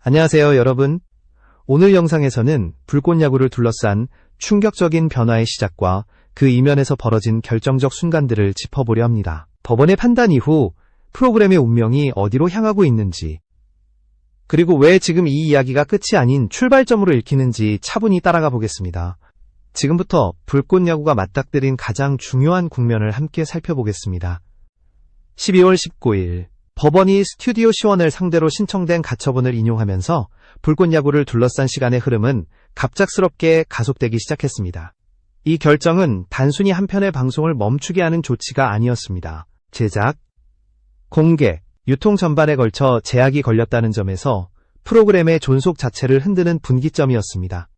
안녕하세요, 여러분. 오늘 영상에서는 불꽃야구를 둘러싼 충격적인 변화의 시작과 그 이면에서 벌어진 결정적 순간들을 짚어보려 합니다. 법원의 판단 이후 프로그램의 운명이 어디로 향하고 있는지, 그리고 왜 지금 이 이야기가 끝이 아닌 출발점으로 읽히는지 차분히 따라가 보겠습니다. 지금부터 불꽃야구가 맞닥뜨린 가장 중요한 국면을 함께 살펴보겠습니다. 12월 19일 법원이 스튜디오 C1을 상대로 신청된 가처분을 인용하면서 불꽃야구를 둘러싼 시간의 흐름은 갑작스럽게 가속되기 시작했습니다. 이 결정은 단순히 한 편의 방송을 멈추게 하는 조치가 아니었습니다. 제작, 공개, 유통 전반에 걸쳐 제약이 걸렸다는 점에서 프로그램의 존속 자체를 흔드는 분기점이었습니다.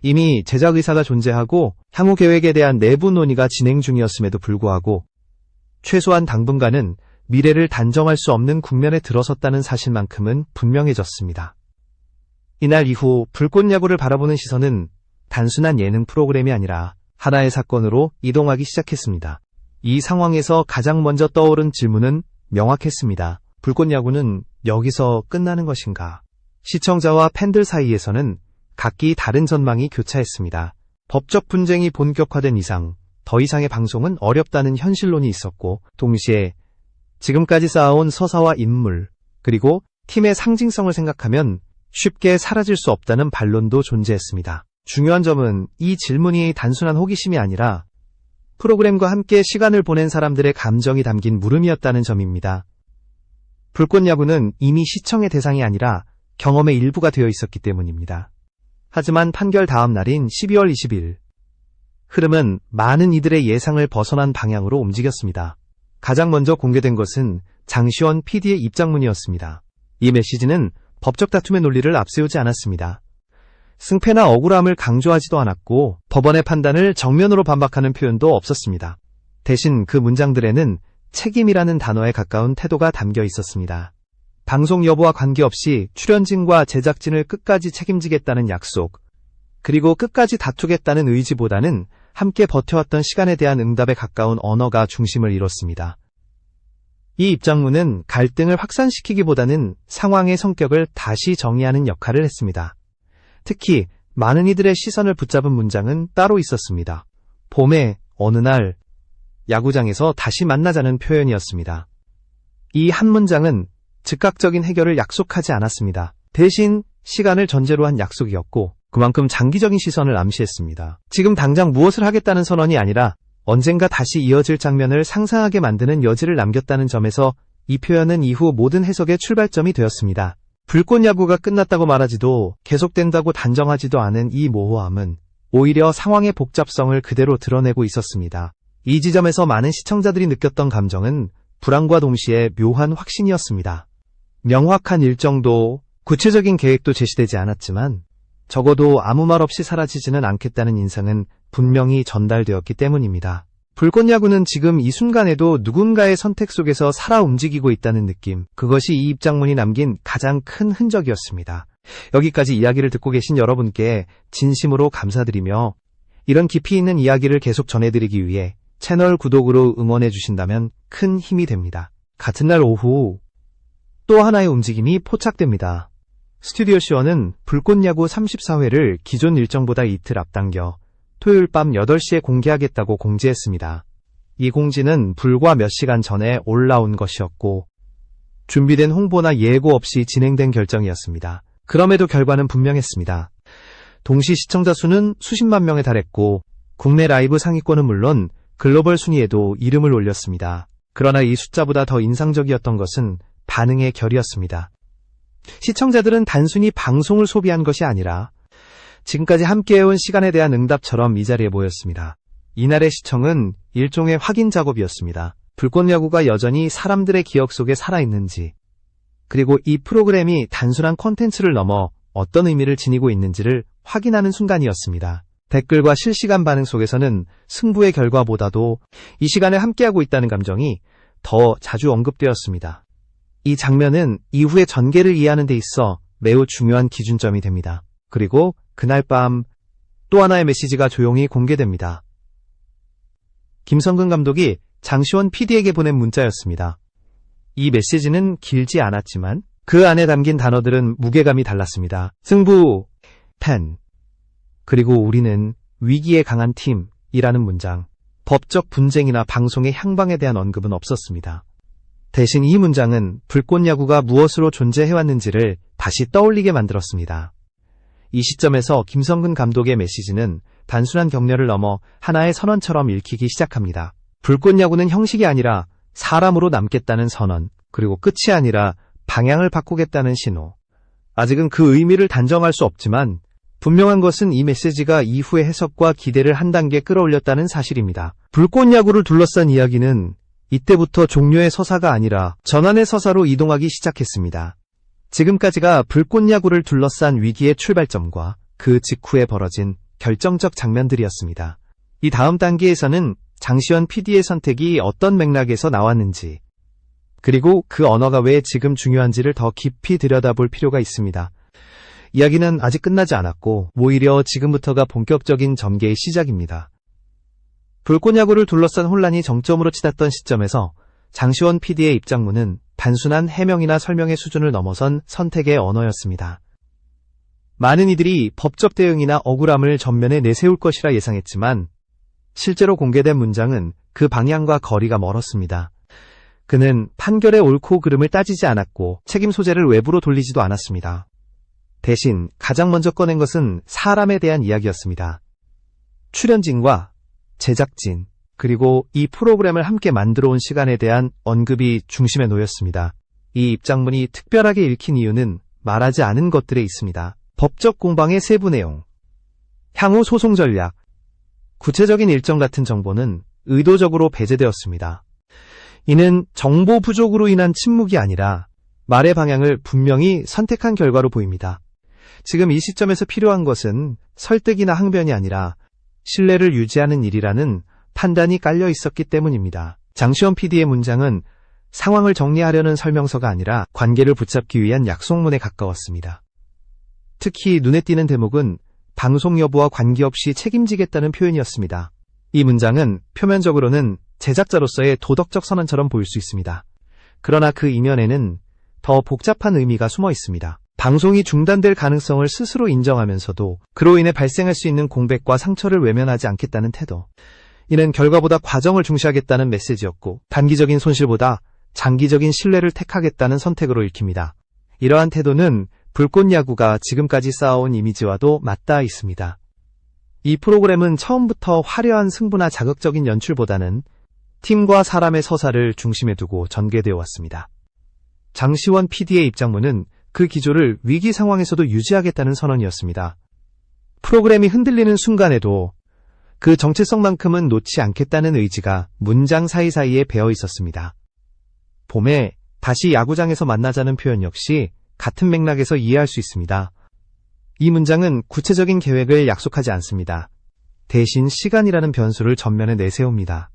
이미 제작 의사가 존재하고 향후 계획에 대한 내부 논의가 진행 중이었음에도 불구하고 최소한 당분간은 미래를 단정할 수 없는 국면에 들어섰다는 사실만큼은 분명해졌습니다. 이날 이후 불꽃야구를 바라보는 시선은 단순한 예능 프로그램이 아니라 하나의 사건으로 이동하기 시작했습니다. 이 상황에서 가장 먼저 떠오른 질문은 명확했습니다. 불꽃야구는 여기서 끝나는 것인가? 시청자와 팬들 사이에서는 각기 다른 전망이 교차했습니다. 법적 분쟁이 본격화된 이상 더 이상의 방송은 어렵다는 현실론이 있었고, 동시에 지금까지 쌓아온 서사와 인물, 그리고 팀의 상징성을 생각하면 쉽게 사라질 수 없다는 반론도 존재했습니다. 중요한 점은 이 질문이 단순한 호기심이 아니라 프로그램과 함께 시간을 보낸 사람들의 감정이 담긴 물음이었다는 점입니다. 불꽃야구는 이미 시청의 대상이 아니라 경험의 일부가 되어 있었기 때문입니다. 하지만 판결 다음 날인 12월 20일, 흐름은 많은 이들의 예상을 벗어난 방향으로 움직였습니다. 가장 먼저 공개된 것은 장시원 PD의 입장문이었습니다. 이 메시지는 법적 다툼의 논리를 앞세우지 않았습니다. 승패나 억울함을 강조하지도 않았고 법원의 판단을 정면으로 반박하는 표현도 없었습니다. 대신 그 문장들에는 책임이라는 단어에 가까운 태도가 담겨 있었습니다. 방송 여부와 관계없이 출연진과 제작진을 끝까지 책임지겠다는 약속, 그리고 끝까지 다투겠다는 의지보다는 함께 버텨왔던 시간에 대한 응답에 가까운 언어가 중심을 이뤘습니다. 이 입장문은 갈등을 확산시키기보다는 상황의 성격을 다시 정의하는 역할을 했습니다. 특히 많은 이들의 시선을 붙잡은 문장은 따로 있었습니다. 봄에 어느 날 야구장에서 다시 만나자는 표현이었습니다. 이 한 문장은 즉각적인 해결을 약속하지 않았습니다. 대신 시간을 전제로 한 약속이었고, 그만큼 장기적인 시선을 암시했습니다. 지금 당장 무엇을 하겠다는 선언이 아니라 언젠가 다시 이어질 장면을 상상하게 만드는 여지를 남겼다는 점에서 이 표현은 이후 모든 해석의 출발점이 되었습니다. 불꽃야구가 끝났다고 말하지도 계속된다고 단정하지도 않은 이 모호함은 오히려 상황의 복잡성을 그대로 드러내고 있었습니다. 이 지점에서 많은 시청자들이 느꼈던 감정은 불안과 동시에 묘한 확신이었습니다. 명확한 일정도 구체적인 계획도 제시되지 않았지만 적어도 아무 말 없이 사라지지는 않겠다는 인상은 분명히 전달되었기 때문입니다. 불꽃야구는 지금 이 순간에도 누군가의 선택 속에서 살아 움직이고 있다는 느낌, 그것이 이 입장문이 남긴 가장 큰 흔적이었습니다. 여기까지 이야기를 듣고 계신 여러분께 진심으로 감사드리며, 이런 깊이 있는 이야기를 계속 전해드리기 위해 채널 구독으로 응원해 주신다면 큰 힘이 됩니다. 같은 날 오후 또 하나의 움직임이 포착됩니다. 스튜디오 C1은 불꽃야구 34회를 기존 일정보다 이틀 앞당겨 토요일 밤 8시에 공개하겠다고 공지했습니다. 이 공지는 불과 몇 시간 전에 올라온 것이었고 준비된 홍보나 예고 없이 진행된 결정이었습니다. 그럼에도 결과는 분명했습니다. 동시 시청자 수는 수십만 명에 달했고 국내 라이브 상위권은 물론 글로벌 순위에도 이름을 올렸습니다. 그러나 이 숫자보다 더 인상적이었던 것은 반응의 결이었습니다. 시청자들은 단순히 방송을 소비한 것이 아니라 지금까지 함께해온 시간에 대한 응답처럼 이 자리에 모였습니다. 이날의 시청은 일종의 확인 작업이었습니다. 불꽃야구가 여전히 사람들의 기억 속에 살아있는지, 그리고 이 프로그램이 단순한 콘텐츠를 넘어 어떤 의미를 지니고 있는지를 확인하는 순간이었습니다. 댓글과 실시간 반응 속에서는 승부의 결과보다도 이 시간에 함께하고 있다는 감정이 더 자주 언급되었습니다. 이 장면은 이후의 전개를 이해하는 데 있어 매우 중요한 기준점이 됩니다. 그리고 그날 밤 또 하나의 메시지가 조용히 공개됩니다. 김성근 감독이 장시원 PD에게 보낸 문자였습니다. 이 메시지는 길지 않았지만 그 안에 담긴 단어들은 무게감이 달랐습니다. 승부, 펜, 그리고 우리는 위기에 강한 팀이라는 문장. 법적 분쟁이나 방송의 향방에 대한 언급은 없었습니다. 대신 이 문장은 불꽃야구가 무엇으로 존재해왔는지를 다시 떠올리게 만들었습니다. 이 시점에서 김성근 감독의 메시지는 단순한 격려를 넘어 하나의 선언처럼 읽히기 시작합니다. 불꽃야구는 형식이 아니라 사람으로 남겠다는 선언, 그리고 끝이 아니라 방향을 바꾸겠다는 신호. 아직은 그 의미를 단정할 수 없지만 분명한 것은 이 메시지가 이후의 해석과 기대를 한 단계 끌어올렸다는 사실입니다. 불꽃야구를 둘러싼 이야기는 이때부터 종료의 서사가 아니라 전환의 서사로 이동하기 시작했습니다. 지금까지가 불꽃야구를 둘러싼 위기의 출발점과 그 직후에 벌어진 결정적 장면들이었습니다. 이 다음 단계에서는 장시현 PD의 선택이 어떤 맥락에서 나왔는지, 그리고 그 언어가 왜 지금 중요한지를 더 깊이 들여다볼 필요가 있습니다. 이야기는 아직 끝나지 않았고 오히려 지금부터가 본격적인 전개의 시작입니다. 불꽃야구를 둘러싼 혼란이 정점으로 치닫던 시점에서 장시원 PD의 입장문은 단순한 해명이나 설명의 수준을 넘어선 선택의 언어였습니다. 많은 이들이 법적 대응이나 억울함을 전면에 내세울 것이라 예상했지만 실제로 공개된 문장은 그 방향과 거리가 멀었습니다. 그는 판결의 옳고 그름을 따지지 않았고 책임 소재를 외부로 돌리지도 않았습니다. 대신 가장 먼저 꺼낸 것은 사람에 대한 이야기였습니다. 출연진과 제작진, 그리고 이 프로그램을 함께 만들어 온 시간에 대한 언급이 중심에 놓였습니다. 이 입장문이 특별하게 읽힌 이유는 말하지 않은 것들에 있습니다. 법적 공방의 세부 내용, 향후 소송 전략, 구체적인 일정 같은 정보는 의도적으로 배제되었습니다. 이는 정보 부족으로 인한 침묵이 아니라 말의 방향을 분명히 선택한 결과로 보입니다. 지금 이 시점에서 필요한 것은 설득이나 항변이 아니라 신뢰를 유지하는 일이라는 판단이 깔려 있었기 때문입니다. 장시현 PD의 문장은 상황을 정리하려는 설명서가 아니라 관계를 붙잡기 위한 약속문에 가까웠습니다. 특히 눈에 띄는 대목은 방송 여부와 관계없이 책임지겠다는 표현이었습니다. 이 문장은 표면적으로는 제작자로서의 도덕적 선언처럼 보일 수 있습니다. 그러나 그 이면에는 더 복잡한 의미가 숨어 있습니다. 방송이 중단될 가능성을 스스로 인정하면서도 그로 인해 발생할 수 있는 공백과 상처를 외면하지 않겠다는 태도. 이는 결과보다 과정을 중시하겠다는 메시지였고 단기적인 손실보다 장기적인 신뢰를 택하겠다는 선택으로 읽힙니다. 이러한 태도는 불꽃야구가 지금까지 쌓아온 이미지와도 맞닿아 있습니다. 이 프로그램은 처음부터 화려한 승부나 자극적인 연출보다는 팀과 사람의 서사를 중심에 두고 전개되어 왔습니다. 장시원 PD의 입장문은 그 기조를 위기 상황에서도 유지하겠다는 선언이었습니다. 프로그램이 흔들리는 순간에도 그 정체성만큼은 놓지 않겠다는 의지가 문장 사이사이에 배어 있었습니다. 봄에 다시 야구장에서 만나자는 표현 역시 같은 맥락에서 이해할 수 있습니다. 이 문장은 구체적인 계획을 약속하지 않습니다. 대신 시간이라는 변수를 전면에 내세웁니다.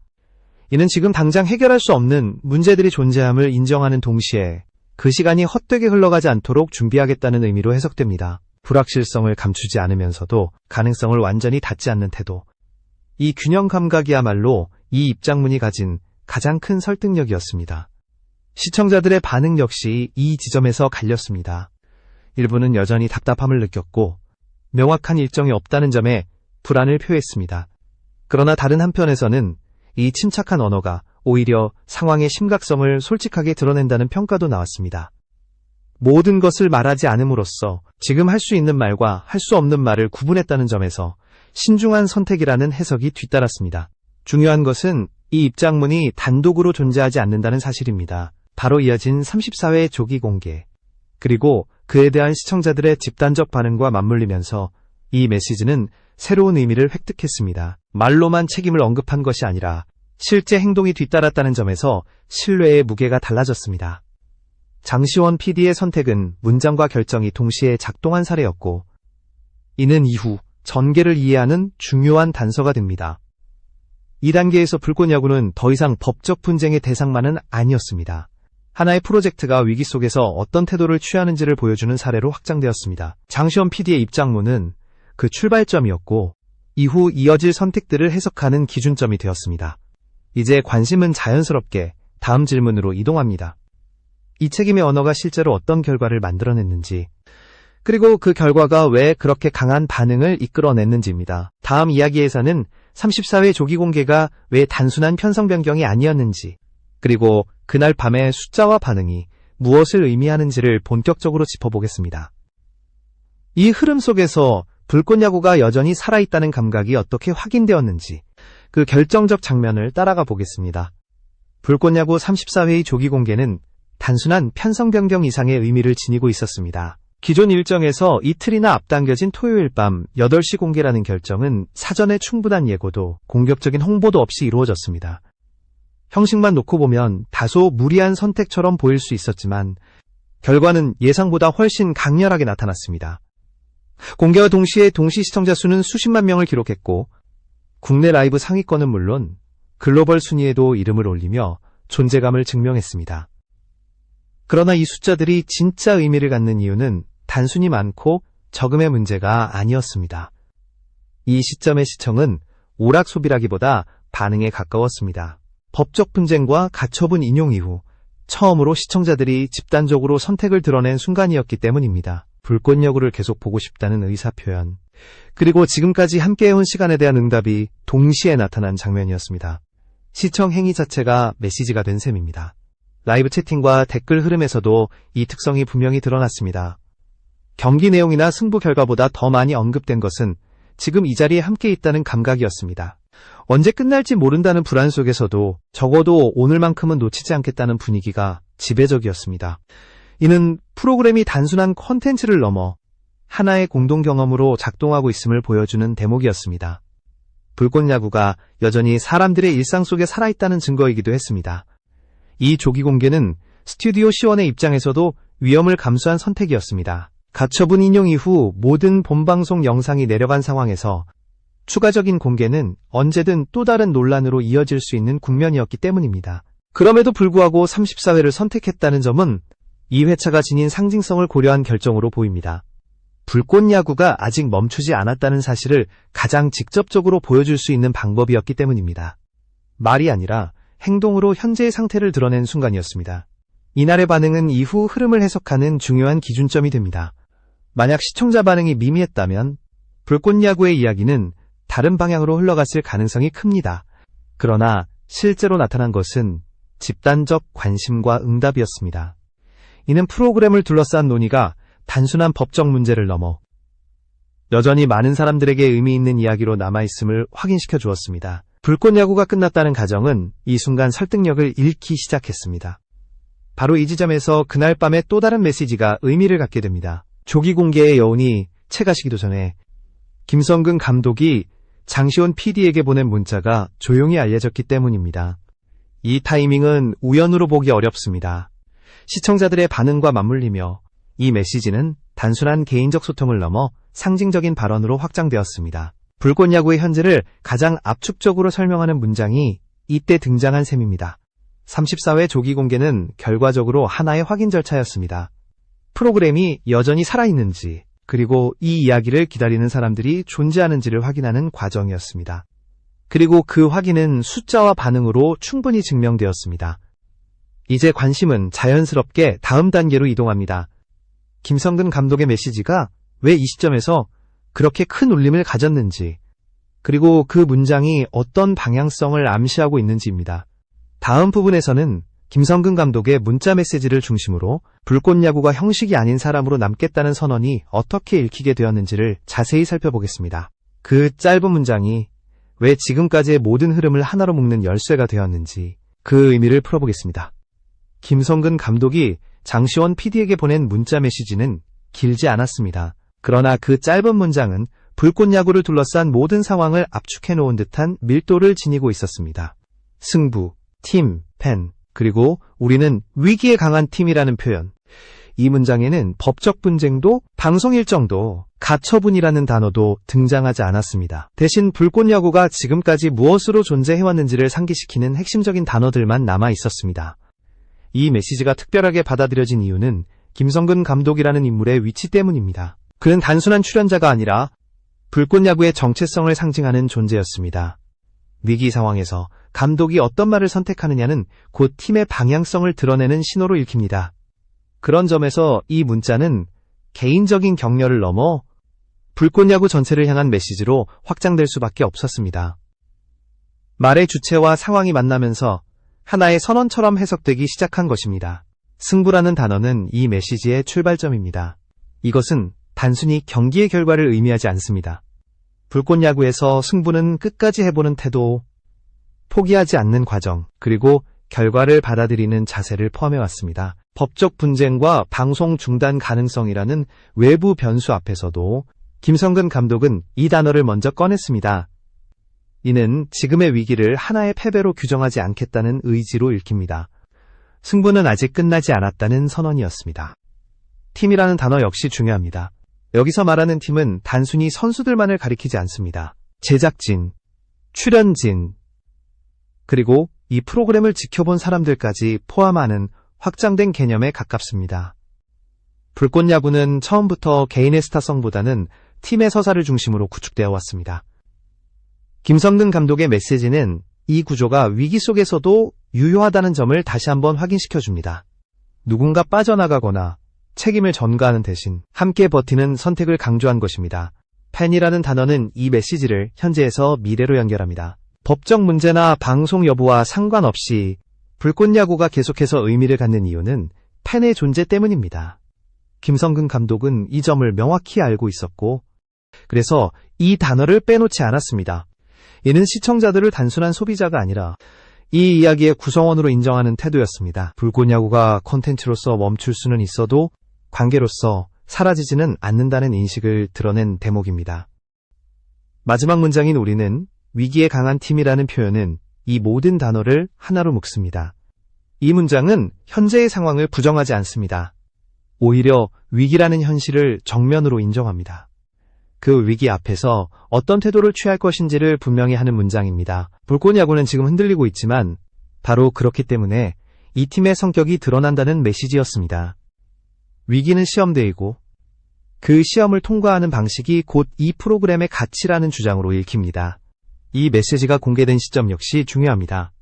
이는 지금 당장 해결할 수 없는 문제들이 존재함을 인정하는 동시에 그 시간이 헛되게 흘러가지 않도록 준비하겠다는 의미로 해석됩니다. 불확실성을 감추지 않으면서도 가능성을 완전히 닫지 않는 태도. 이 균형 감각이야말로 이 입장문이 가진 가장 큰 설득력이었습니다. 시청자들의 반응 역시 이 지점에서 갈렸습니다. 일부는 여전히 답답함을 느꼈고 명확한 일정이 없다는 점에 불안을 표했습니다. 그러나 다른 한편에서는 이 침착한 언어가 오히려 상황의 심각성을 솔직하게 드러낸다는 평가도 나왔습니다. 모든 것을 말하지 않음으로써 지금 할 수 있는 말과 할 수 없는 말을 구분했다는 점에서 신중한 선택이라는 해석이 뒤따랐습니다. 중요한 것은 이 입장문이 단독으로 존재하지 않는다는 사실입니다. 바로 이어진 34회 조기 공개, 그리고 그에 대한 시청자들의 집단적 반응과 맞물리면서 이 메시지는 새로운 의미를 획득했습니다. 말로만 책임을 언급한 것이 아니라 실제 행동이 뒤따랐다는 점에서 신뢰의 무게가 달라졌습니다. 장시원 PD의 선택은 문장과 결정이 동시에 작동한 사례였고, 이는 이후 전개를 이해하는 중요한 단서가 됩니다. 이 단계에서 불꽃야구는 더 이상 법적 분쟁의 대상만은 아니었습니다. 하나의 프로젝트가 위기 속에서 어떤 태도를 취하는지를 보여주는 사례로 확장되었습니다. 장시원 PD의 입장문은 그 출발점이었고 이후 이어질 선택들을 해석하는 기준점이 되었습니다. 이제 관심은 자연스럽게 다음 질문으로 이동합니다. 이 책임의 언어가 실제로 어떤 결과를 만들어냈는지, 그리고 그 결과가 왜 그렇게 강한 반응을 이끌어냈는지입니다. 다음 이야기에서는 34회 조기 공개가 왜 단순한 편성 변경이 아니었는지, 그리고 그날 밤의 숫자와 반응이 무엇을 의미하는지를 본격적으로 짚어보겠습니다. 이 흐름 속에서 불꽃야구가 여전히 살아있다는 감각이 어떻게 확인되었는지, 그 결정적 장면을 따라가 보겠습니다. 불꽃야구 34회의 조기 공개는 단순한 편성 변경 이상의 의미를 지니고 있었습니다. 기존 일정에서 이틀이나 앞당겨진 토요일 밤 8시 공개라는 결정은 사전에 충분한 예고도 공격적인 홍보도 없이 이루어졌습니다. 형식만 놓고 보면 다소 무리한 선택처럼 보일 수 있었지만 결과는 예상보다 훨씬 강렬하게 나타났습니다. 공개와 동시에 동시 시청자 수는 수십만 명을 기록했고 국내 라이브 상위권은 물론 글로벌 순위에도 이름을 올리며 존재감을 증명했습니다. 그러나 이 숫자들이 진짜 의미를 갖는 이유는 단순히 많고 적음의 문제가 아니었습니다. 이 시점의 시청은 오락소비라기보다 반응에 가까웠습니다. 법적 분쟁과 가처분 인용 이후 처음으로 시청자들이 집단적으로 선택을 드러낸 순간이었기 때문입니다. 불꽃야구를 계속 보고 싶다는 의사표현, 그리고 지금까지 함께해온 시간에 대한 응답이 동시에 나타난 장면이었습니다. 시청 행위 자체가 메시지가 된 셈입니다. 라이브 채팅과 댓글 흐름에서도 이 특성이 분명히 드러났습니다. 경기 내용이나 승부 결과보다 더 많이 언급된 것은 지금 이 자리에 함께 있다는 감각이었습니다. 언제 끝날지 모른다는 불안 속에서도 적어도 오늘만큼은 놓치지 않겠다는 분위기가 지배적이었습니다. 이는 프로그램이 단순한 콘텐츠를 넘어 하나의 공동 경험으로 작동하고 있음을 보여주는 대목이었습니다. 불꽃야구가 여전히 사람들의 일상 속에 살아있다는 증거이기도 했습니다. 이 조기 공개는 스튜디오 C1의 입장에서도 위험을 감수한 선택이었습니다. 가처분 인용 이후 모든 본방송 영상이 내려간 상황에서 추가적인 공개는 언제든 또 다른 논란으로 이어질 수 있는 국면이었기 때문입니다. 그럼에도 불구하고 34회를 선택했다는 점은 이 회차가 지닌 상징성을 고려한 결정으로 보입니다. 불꽃야구가 아직 멈추지 않았다는 사실을 가장 직접적으로 보여줄 수 있는 방법이었기 때문입니다. 말이 아니라 행동으로 현재의 상태를 드러낸 순간이었습니다. 이날의 반응은 이후 흐름을 해석하는 중요한 기준점이 됩니다. 만약 시청자 반응이 미미했다면 불꽃야구의 이야기는 다른 방향으로 흘러갔을 가능성이 큽니다. 그러나 실제로 나타난 것은 집단적 관심과 응답이었습니다. 이는 프로그램을 둘러싼 논의가 단순한 법적 문제를 넘어 여전히 많은 사람들에게 의미 있는 이야기로 남아있음을 확인시켜 주었습니다. 불꽃야구가 끝났다는 가정은 이 순간 설득력을 잃기 시작했습니다. 바로 이 지점에서 그날 밤에 또 다른 메시지가 의미를 갖게 됩니다. 조기 공개의 여운이 채가시기도 전에 김성근 감독이 장시원 PD에게 보낸 문자가 조용히 알려졌기 때문입니다. 이 타이밍은 우연으로 보기 어렵습니다. 시청자들의 반응과 맞물리며 이 메시지는 단순한 개인적 소통을 넘어 상징적인 발언으로 확장되었습니다. 불꽃야구의 현재를 가장 압축적으로 설명하는 문장이 이때 등장한 셈입니다. 34회 조기 공개는 결과적으로 하나의 확인 절차였습니다. 프로그램이 여전히 살아있는지, 그리고 이 이야기를 기다리는 사람들이 존재하는지를 확인하는 과정이었습니다. 그리고 그 확인은 숫자와 반응으로 충분히 증명되었습니다. 이제 관심은 자연스럽게 다음 단계로 이동합니다. 김성근 감독의 메시지가 왜 이 시점에서 그렇게 큰 울림을 가졌는지, 그리고 그 문장이 어떤 방향성을 암시하고 있는지입니다. 다음 부분에서는 김성근 감독의 문자 메시지를 중심으로 불꽃야구가 형식이 아닌 사람으로 남겠다는 선언이 어떻게 읽히게 되었는지를 자세히 살펴보겠습니다. 그 짧은 문장이 왜 지금까지의 모든 흐름을 하나로 묶는 열쇠가 되었는지 그 의미를 풀어보겠습니다. 김성근 감독이 장시원 PD에게 보낸 문자 메시지는 길지 않았습니다. 그러나 그 짧은 문장은 불꽃야구를 둘러싼 모든 상황을 압축해놓은 듯한 밀도를 지니고 있었습니다. 승부, 팀, 팬, 그리고 우리는 위기에 강한 팀이라는 표현. 이 문장에는 법적 분쟁도 방송 일정도 가처분이라는 단어도 등장하지 않았습니다. 대신 불꽃야구가 지금까지 무엇으로 존재해왔는지를 상기시키는 핵심적인 단어들만 남아 있었습니다. 이 메시지가 특별하게 받아들여진 이유는 김성근 감독이라는 인물의 위치 때문입니다. 그는 단순한 출연자가 아니라 불꽃야구의 정체성을 상징하는 존재였습니다. 위기 상황에서 감독이 어떤 말을 선택하느냐는 곧 팀의 방향성을 드러내는 신호로 읽힙니다. 그런 점에서 이 문자는 개인적인 격려를 넘어 불꽃야구 전체를 향한 메시지로 확장될 수밖에 없었습니다. 말의 주체와 상황이 만나면서 하나의 선언처럼 해석되기 시작한 것입니다. 승부라는 단어는 이 메시지의 출발점입니다. 이것은 단순히 경기의 결과를 의미하지 않습니다. 불꽃야구에서 승부는 끝까지 해보는 태도, 포기하지 않는 과정, 그리고 결과를 받아들이는 자세를 포함해왔습니다. 법적 분쟁과 방송 중단 가능성이라는 외부 변수 앞에서도 김성근 감독은 이 단어를 먼저 꺼냈습니다. 이는 지금의 위기를 하나의 패배로 규정하지 않겠다는 의지로 읽힙니다. 승부는 아직 끝나지 않았다는 선언이었습니다. 팀이라는 단어 역시 중요합니다. 여기서 말하는 팀은 단순히 선수들만을 가리키지 않습니다. 제작진, 출연진, 그리고 이 프로그램을 지켜본 사람들까지 포함하는 확장된 개념에 가깝습니다. 불꽃야구는 처음부터 개인의 스타성보다는 팀의 서사를 중심으로 구축되어 왔습니다. 김성근 감독의 메시지는 이 구조가 위기 속에서도 유효하다는 점을 다시 한번 확인시켜줍니다. 누군가 빠져나가거나 책임을 전가하는 대신 함께 버티는 선택을 강조한 것입니다. 팬이라는 단어는 이 메시지를 현재에서 미래로 연결합니다. 법적 문제나 방송 여부와 상관없이 불꽃야구가 계속해서 의미를 갖는 이유는 팬의 존재 때문입니다. 김성근 감독은 이 점을 명확히 알고 있었고, 그래서 이 단어를 빼놓지 않았습니다. 이는 시청자들을 단순한 소비자가 아니라 이 이야기의 구성원으로 인정하는 태도였습니다. 불꽃야구가 콘텐츠로서 멈출 수는 있어도 관계로서 사라지지는 않는다는 인식을 드러낸 대목입니다. 마지막 문장인 우리는 위기에 강한 팀이라는 표현은 이 모든 단어를 하나로 묶습니다. 이 문장은 현재의 상황을 부정하지 않습니다. 오히려 위기라는 현실을 정면으로 인정합니다. 그 위기 앞에서 어떤 태도를 취할 것인지를 분명히 하는 문장입니다. 불꽃야구는 지금 흔들리고 있지만 바로 그렇기 때문에 이 팀의 성격이 드러난다는 메시지였습니다. 위기는 시험대이고 그 시험을 통과하는 방식이 곧 이 프로그램의 가치라는 주장으로 읽힙니다. 이 메시지가 공개된 시점 역시 중요합니다.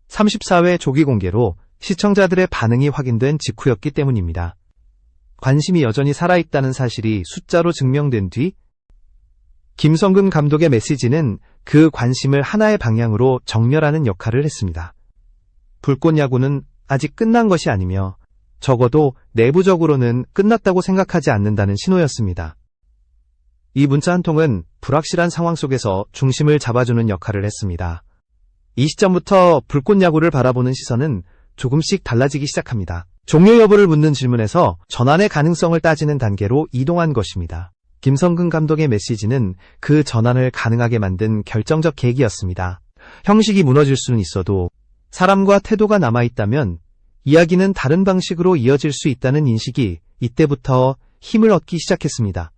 34회 조기 공개로 시청자들의 반응이 확인된 직후였기 때문입니다. 관심이 여전히 살아있다는 사실이 숫자로 증명된 뒤 김성근 감독의 메시지는 그 관심을 하나의 방향으로 정렬하는 역할을 했습니다. 불꽃야구는 아직 끝난 것이 아니며 적어도 내부적으로는 끝났다고 생각하지 않는다는 신호였습니다. 이 문자 한 통은 불확실한 상황 속에서 중심을 잡아주는 역할을 했습니다. 이 시점부터 불꽃야구를 바라보는 시선은 조금씩 달라지기 시작합니다. 종료 여부를 묻는 질문에서 전환의 가능성을 따지는 단계로 이동한 것입니다. 김성근 감독의 메시지는 그 전환을 가능하게 만든 결정적 계기였습니다. 형식이 무너질 수는 있어도 사람과 태도가 남아있다면 이야기는 다른 방식으로 이어질 수 있다는 인식이 이때부터 힘을 얻기 시작했습니다.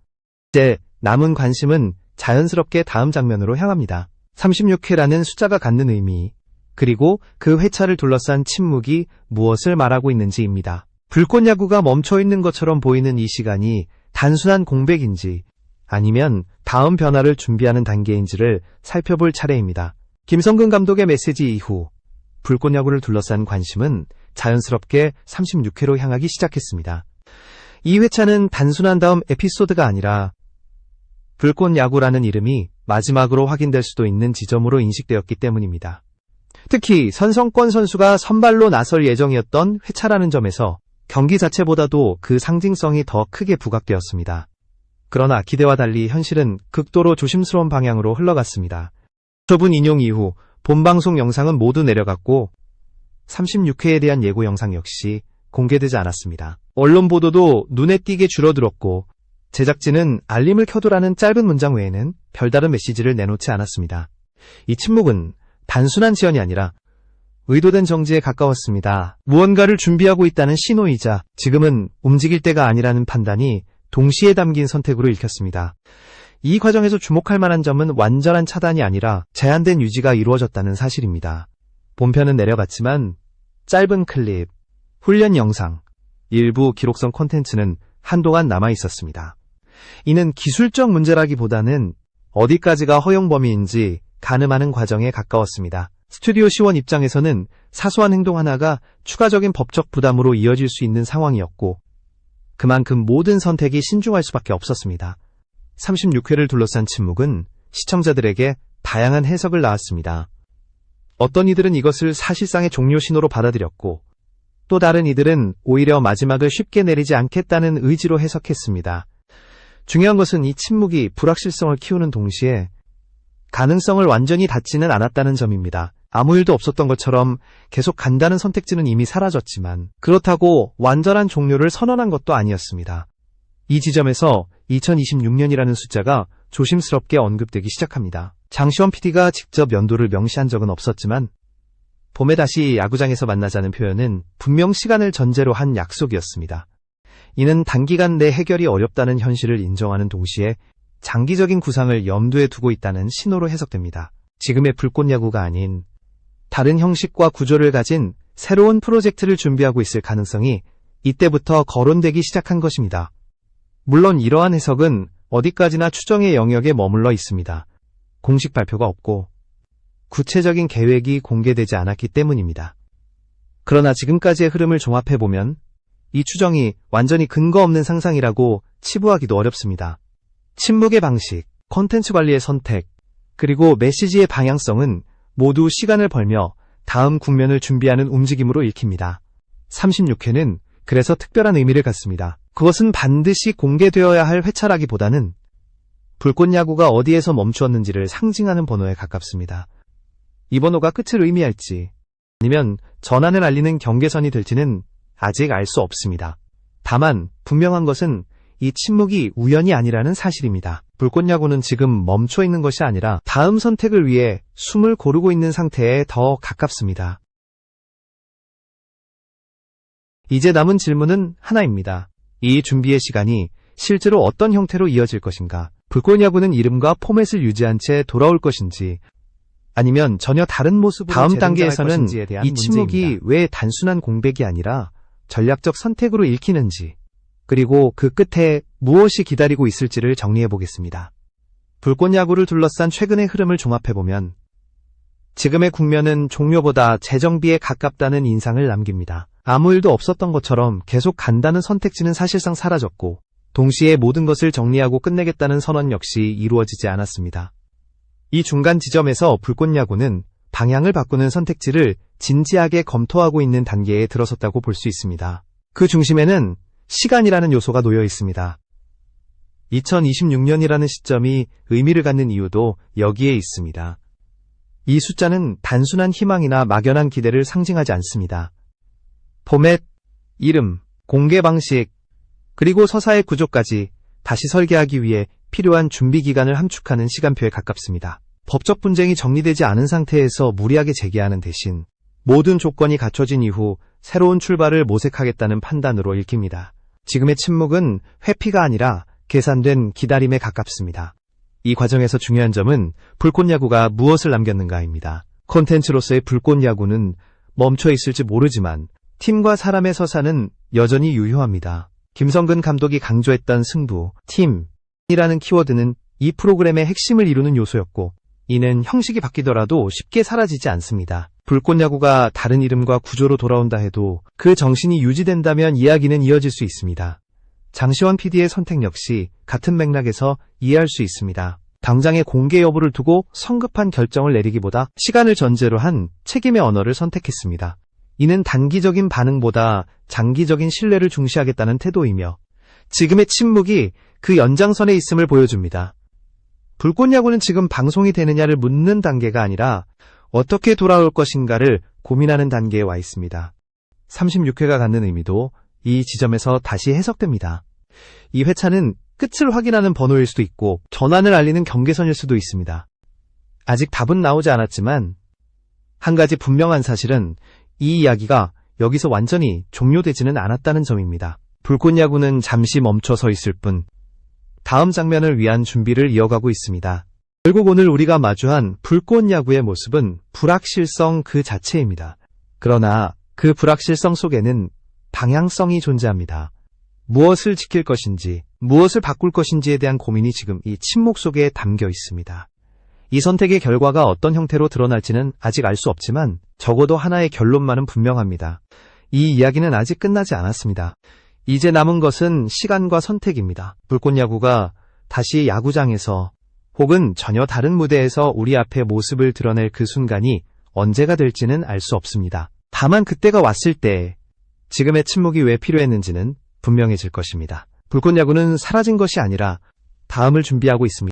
이제 남은 관심은 자연스럽게 다음 장면으로 향합니다. 36회라는 숫자가 갖는 의미, 그리고 그 회차를 둘러싼 침묵이 무엇을 말하고 있는지입니다. 불꽃야구가 멈춰있는 것처럼 보이는 이 시간이 단순한 공백인지 아니면 다음 변화를 준비하는 단계인지를 살펴볼 차례입니다. 김성근 감독의 메시지 이후 불꽃야구를 둘러싼 관심은 자연스럽게 36회로 향하기 시작했습니다. 이 회차는 단순한 다음 에피소드가 아니라 불꽃야구라는 이름이 마지막으로 확인될 수도 있는 지점으로 인식되었기 때문입니다. 특히 선성권 선수가 선발로 나설 예정이었던 회차라는 점에서 경기 자체보다도 그 상징성이 더 크게 부각되었습니다. 그러나 기대와 달리 현실은 극도로 조심스러운 방향으로 흘러갔습니다. 좁은 인용 이후 본방송 영상은 모두 내려갔고 36회에 대한 예고 영상 역시 공개되지 않았습니다. 언론 보도도 눈에 띄게 줄어들었고 제작진은 알림을 켜두라는 짧은 문장 외에는 별다른 메시지를 내놓지 않았습니다. 이 침묵은 단순한 지연이 아니라 의도된 정지에 가까웠습니다. 무언가를 준비하고 있다는 신호이자 지금은 움직일 때가 아니라는 판단이 동시에 담긴 선택으로 읽혔습니다. 이 과정에서 주목할 만한 점은 완전한 차단이 아니라 제한된 유지가 이루어졌다는 사실입니다. 본편은 내려갔지만 짧은 클립, 훈련 영상, 일부 기록성 콘텐츠는 한동안 남아있었습니다. 이는 기술적 문제라기보다는 어디까지가 허용 범위인지 가늠하는 과정에 가까웠습니다. 스튜디오 C1 입장에서는 사소한 행동 하나가 추가적인 법적 부담으로 이어질 수 있는 상황이었고 그만큼 모든 선택이 신중할 수밖에 없었습니다. 36회를 둘러싼 침묵은 시청자들에게 다양한 해석을 낳았습니다. 어떤 이들은 이것을 사실상의 종료 신호로 받아들였고, 또 다른 이들은 오히려 마지막을 쉽게 내리지 않겠다는 의지로 해석했습니다. 중요한 것은 이 침묵이 불확실성을 키우는 동시에 가능성을 완전히 닫지는 않았다는 점입니다. 아무 일도 없었던 것처럼 계속 간다는 선택지는 이미 사라졌지만 그렇다고 완전한 종료를 선언한 것도 아니었습니다. 이 지점에서 2026년이라는 숫자가 조심스럽게 언급되기 시작합니다. 장시원 PD가 직접 연도를 명시한 적은 없었지만 봄에 다시 야구장에서 만나자는 표현은 분명 시간을 전제로 한 약속이었습니다. 이는 단기간 내 해결이 어렵다는 현실을 인정하는 동시에 장기적인 구상을 염두에 두고 있다는 신호로 해석됩니다. 지금의 불꽃야구가 아닌 다른 형식과 구조를 가진 새로운 프로젝트를 준비하고 있을 가능성이 이때부터 거론되기 시작한 것입니다. 물론 이러한 해석은 어디까지나 추정의 영역에 머물러 있습니다. 공식 발표가 없고 구체적인 계획이 공개되지 않았기 때문입니다. 그러나 지금까지의 흐름을 종합해보면 이 추정이 완전히 근거 없는 상상이라고 치부하기도 어렵습니다. 침묵의 방식, 콘텐츠 관리의 선택, 그리고 메시지의 방향성은 모두 시간을 벌며 다음 국면을 준비하는 움직임으로 읽힙니다. 36회는 그래서 특별한 의미를 갖습니다. 그것은 반드시 공개되어야 할 회차라기보다는 불꽃야구가 어디에서 멈추었는지를 상징하는 번호에 가깝습니다. 이 번호가 끝을 의미할지 아니면 전환을 알리는 경계선이 될지는 아직 알 수 없습니다. 다만 분명한 것은 이 침묵이 우연이 아니라는 사실입니다. 불꽃야구는 지금 멈춰 있는 것이 아니라 다음 선택을 위해 숨을 고르고 있는 상태에 더 가깝습니다. 이제 남은 질문은 하나입니다. 이 준비의 시간이 실제로 어떤 형태로 이어질 것인가? 불꽃야구는 이름과 포맷을 유지한 채 돌아올 것인지 아니면 전혀 다른 모습으로 다음 단계에서는 이 침묵이 문제입니다. 왜 단순한 공백이 아니라 전략적 선택으로 읽히는지 그리고 그 끝에 무엇이 기다리고 있을지를 정리해 보겠습니다. 불꽃야구를 둘러싼 최근의 흐름을 종합해보면 지금의 국면은 종료보다 재정비에 가깝다는 인상을 남깁니다. 아무 일도 없었던 것처럼 계속 간다는 선택지는 사실상 사라졌고 동시에 모든 것을 정리하고 끝내겠다는 선언 역시 이루어지지 않았습니다. 이 중간 지점에서 불꽃야구는 방향을 바꾸는 선택지를 진지하게 검토하고 있는 단계에 들어섰다고 볼 수 있습니다. 그 중심에는 시간이라는 요소가 놓여 있습니다. 2026년이라는 시점이 의미를 갖는 이유도 여기에 있습니다. 이 숫자는 단순한 희망이나 막연한 기대를 상징하지 않습니다. 포맷, 이름, 공개 방식, 그리고 서사의 구조까지 다시 설계하기 위해 필요한 준비 기간을 함축하는 시간표에 가깝습니다. 법적 분쟁이 정리되지 않은 상태에서 무리하게 재개하는 대신 모든 조건이 갖춰진 이후 새로운 출발을 모색하겠다는 판단으로 읽힙니다. 지금의 침묵은 회피가 아니라 계산된 기다림에 가깝습니다. 이 과정에서 중요한 점은 불꽃야구가 무엇을 남겼는가입니다. 콘텐츠로서의 불꽃야구는 멈춰 있을지 모르지만 팀과 사람의 서사는 여전히 유효합니다. 김성근 감독이 강조했던 승부, 팀이라는 키워드는 이 프로그램의 핵심을 이루는 요소였고 이는 형식이 바뀌더라도 쉽게 사라지지 않습니다. 불꽃야구가 다른 이름과 구조로 돌아온다 해도 그 정신이 유지된다면 이야기는 이어질 수 있습니다. 장시원 PD의 선택 역시 같은 맥락에서 이해할 수 있습니다. 당장의 공개 여부를 두고 성급한 결정을 내리기보다 시간을 전제로 한 책임의 언어를 선택했습니다. 이는 단기적인 반응보다 장기적인 신뢰를 중시하겠다는 태도이며 지금의 침묵이 그 연장선에 있음을 보여줍니다. 불꽃야구는 지금 방송이 되느냐를 묻는 단계가 아니라 어떻게 돌아올 것인가를 고민하는 단계에 와 있습니다. 36회가 갖는 의미도 이 지점에서 다시 해석됩니다. 이 회차는 끝을 확인하는 번호일 수도 있고 전환을 알리는 경계선일 수도 있습니다. 아직 답은 나오지 않았지만 한 가지 분명한 사실은 이 이야기가 여기서 완전히 종료되지는 않았다는 점입니다. 불꽃야구는 잠시 멈춰 서 있을 뿐 다음 장면을 위한 준비를 이어가고 있습니다. 결국 오늘 우리가 마주한 불꽃야구의 모습은 불확실성 그 자체입니다. 그러나 그 불확실성 속에는 방향성이 존재합니다. 무엇을 지킬 것인지, 무엇을 바꿀 것인지에 대한 고민이 지금 이 침묵 속에 담겨 있습니다. 이 선택의 결과가 어떤 형태로 드러날지는 아직 알 수 없지만 적어도 하나의 결론만은 분명합니다. 이 이야기는 아직 끝나지 않았습니다. 이제 남은 것은 시간과 선택입니다. 불꽃야구가 다시 야구장에서 혹은 전혀 다른 무대에서 우리 앞에 모습을 드러낼 그 순간이 언제가 될지는 알 수 없습니다. 다만 그때가 왔을 때 지금의 침묵이 왜 필요했는지는 분명해질 것입니다. 불꽃야구는 사라진 것이 아니라 다음을 준비하고 있습니다.